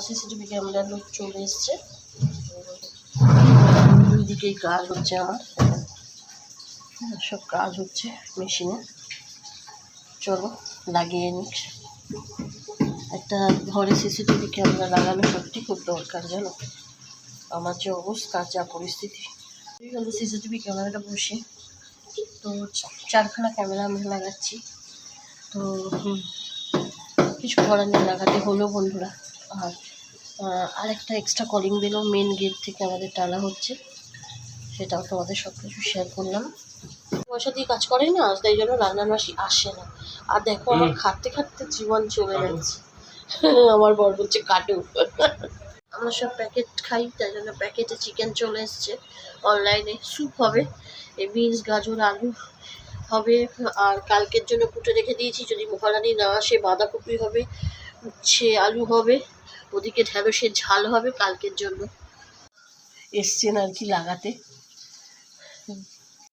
CCTV ক্যামেরার লোক চলে এসছে। দুই দিকেই কাজ হচ্ছে, আমার সব কাজ হচ্ছে মেশিনে। চলো লাগিয়ে নিক। একটা ঘরে সিসিটিভি ক্যামেরা লাগানো সত্যি খুব দরকার, জানো। আমার যে অবস্থা, যা পরিস্থিতি, সিসিটিভি ক্যামেরাটা বসে তো 4খানা ক্যামেরা আমরা লাগাচ্ছি। তো কিছু করার নেই, লাগাতে হলো বন্ধুরা। আর আরেকটা এক্সট্রা কলিং বেলও মেন গেট থেকে আমাদের টানা হচ্ছে, সেটাও তোমাদের সব কিছু শেয়ার করলাম। পয়সা দিয়ে কাজ করে না, তাই জন্য রান্নার মাসি আসে না। আর দেখো আমার খাটতে খাটতে জীবন চলে যাচ্ছে। আমার বর বলছে কাটু। আমরা সব প্যাকেট খাই, তাই জন্য প্যাকেটে চিকেন চলে এসছে অনলাইনে। স্যুপ হবে, এই বিনস, গাজর, আলু হবে। আর কালকের জন্য কুটে রেখে দিয়েছি, যদি মহারানী না আসে বাঁধাকপি হবে, উচ্ছে আলু হবে, ওদিকে ঢ্যাঁড়সের ঝাল হবে কালকের জন্য। এসছেন আর কি লাগাতে।